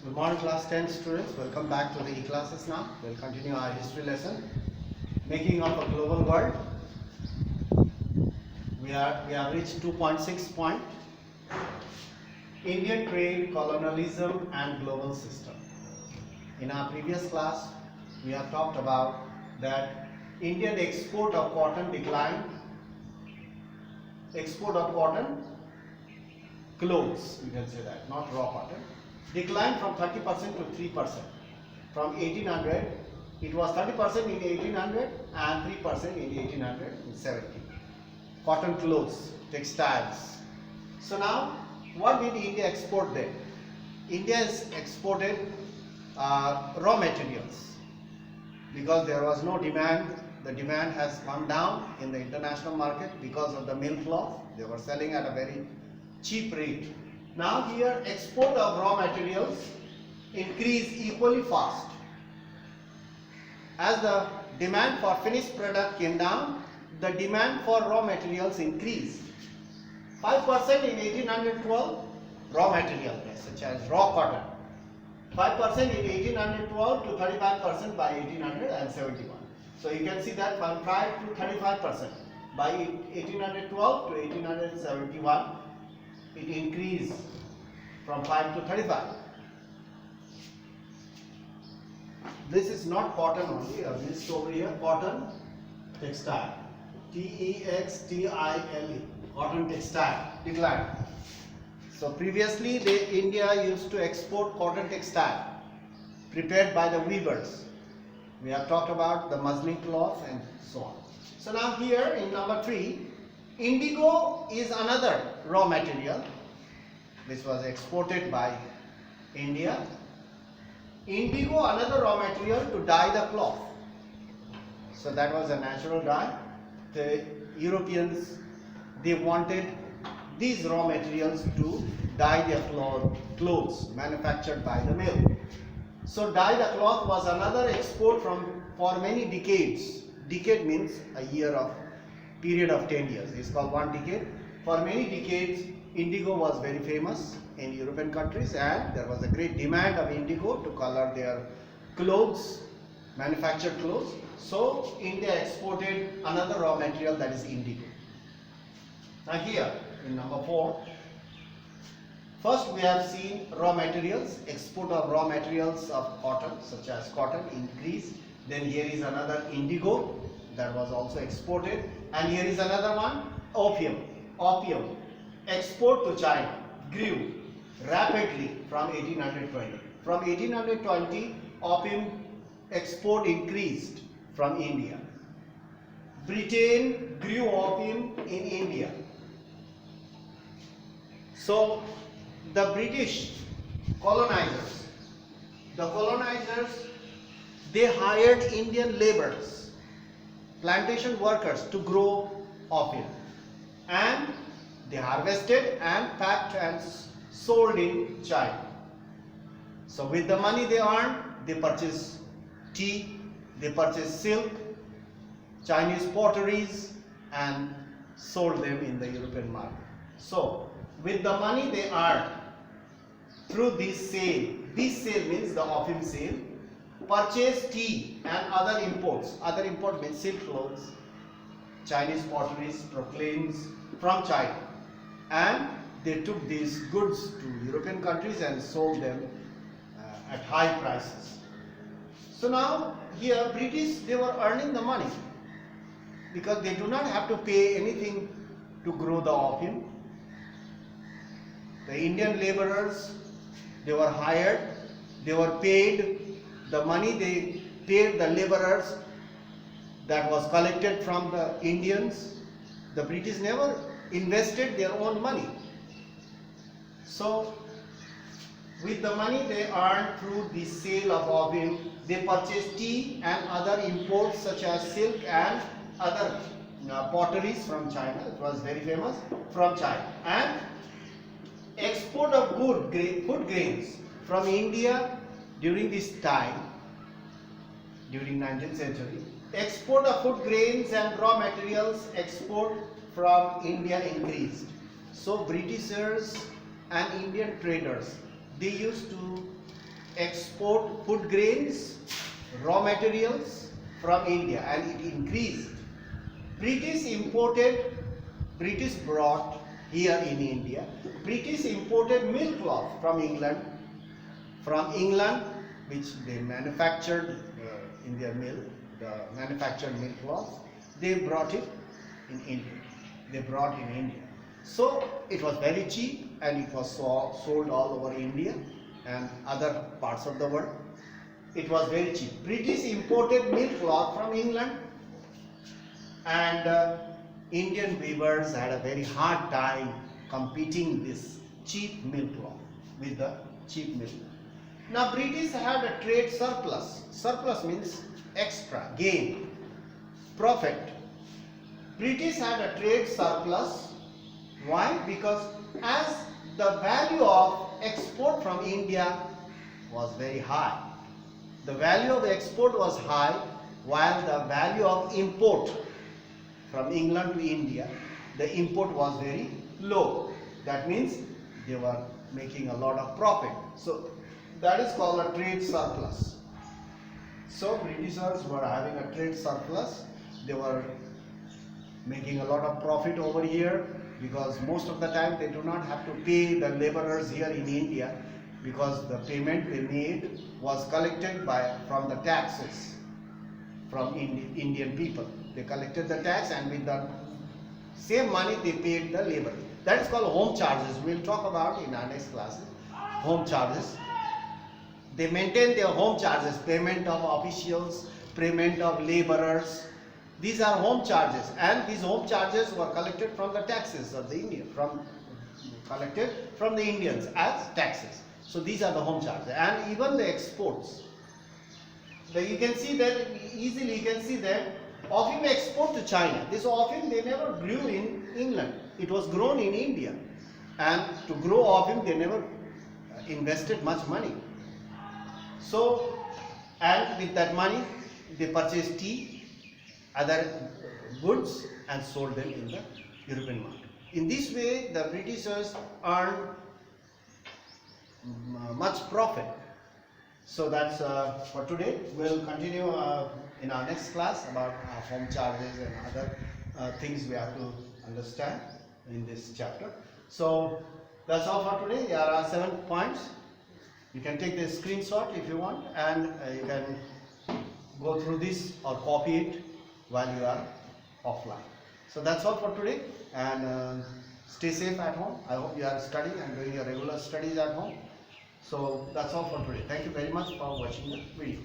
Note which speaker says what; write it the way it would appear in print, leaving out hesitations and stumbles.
Speaker 1: Good morning, class 10 students. Welcome back to the e-classes now. We'll continue our history lesson. Making of a global world. We have reached 2.6 point. Indian trade, colonialism and global system. In our previous class, we have talked about that Indian export of cotton declined. Export of cotton, clothes, you can say that, not raw cotton, declined from 30% to 3%. From 1800, it was 30% in 1800 and 3% in 1870. Cotton clothes, textiles. So now, what did India export then? India has exported raw materials because there was no demand. The demand has gone down in the international market because of the mill cloth. They were selling at a very cheap rate. Now here export of raw materials increased equally fast. As the demand for finished product came down, the demand for raw materials increased. 5% in 1812 raw material such as raw cotton. 5% in 1812 to 35% by 1871. So you can see that from 5 to 35%. By 1812 to 1871, it increased from 5 to 35. This is not cotton only, this over here, cotton textile. Textile, cotton textile, decline. So previously India used to export cotton textile prepared by the weavers. We have talked about the muslin cloth and so on. So now here in number 3, indigo is another raw material which was exported by India. Indigo, another raw material to dye the cloth. So that was a natural dye. The Europeans, they wanted these raw materials to dye their clothes manufactured by the mill. So dye the cloth was another export for many decades. Decade means a year of period of 10 years. It's called one decade. For many decades, indigo was very famous in European countries, and there was a great demand of indigo to color their clothes, manufactured clothes. So India exported another raw material, that is indigo. Now here in number 4, first we have seen raw materials, export of raw materials of cotton, such as cotton, increased. Then here is another indigo that was also exported, and here is another one, opium. Opium export to China grew rapidly from 1820. From 1820, opium export increased from India. Britain grew opium in India. So the British colonizers, they hired Indian laborers, plantation workers to grow opium, and they harvested and packed and sold in China. So with the money they earned, they purchased tea, they purchased silk, Chinese potteries, and sold them in the European market. So with the money they earned through this sale means the opium sale, purchased tea and other imports. Other import means silk clothes, Chinese potteries, proclaims from China, and they took these goods to European countries and sold them at high prices. So now here British, they were earning the money because they do not have to pay anything to grow the opium. The Indian laborers, they were hired, they were paid. The money they paid the laborers that was collected from the Indians. The British never invested their own money. So with the money they earned through the sale of opium, they purchased tea and other imports such as silk and other potteries from China. It was very famous from China. And export of food grains from India during this time, during 19th century, export of food grains and raw materials export from India increased. So Britishers and Indian traders, they used to export food grains, raw materials from India, and it increased. British brought here in India. British imported milk cloth from England, which they manufactured in their mill, the manufactured milk cloth. They brought it in India. So it was very cheap, and it was sold all over India and other parts of the world. It was very cheap. British imported milk cloth from England, and Indian weavers had a very hard time competing this cheap milk cloth with the cheap milk. Now British had a trade surplus. Surplus means extra, gain, profit. British had a trade surplus. Why? Because as the value of export from India was very high. The value of export was high, while the value of import from England to India, the import was very low. That means they were making a lot of profit. So that is called a trade surplus. So Britishers were having a trade surplus. They were making a lot of profit over here, because most of the time they do not have to pay the laborers here in India, because the payment they made was collected from the taxes from Indian people. They collected the tax, and with the same money they paid the labor. That is called home charges. We will talk about in our next classes. Home charges. They maintain their home charges, payment of officials, payment of laborers. These are home charges, and these home charges were collected from the taxes of the collected from the Indians as taxes. So these are the home charges, and even the exports. You can see that easily. You can see that opium export to China. This opium they never grew in England. It was grown in India, and to grow opium they never invested much money. So, and with that money they purchased tea, other goods, and sold them in the European market. In this way, the Britishers earned much profit. So that's for today. We'll continue in our next class about home charges and other things we have to understand in this chapter. So that's all for today. There are 7 points. You can take the screenshot if you want, and you can go through this or copy it while you are offline. So that's all for today, and stay safe at home. I hope you are studying and doing your regular studies at home. So that's all for today. Thank you very much for watching the video.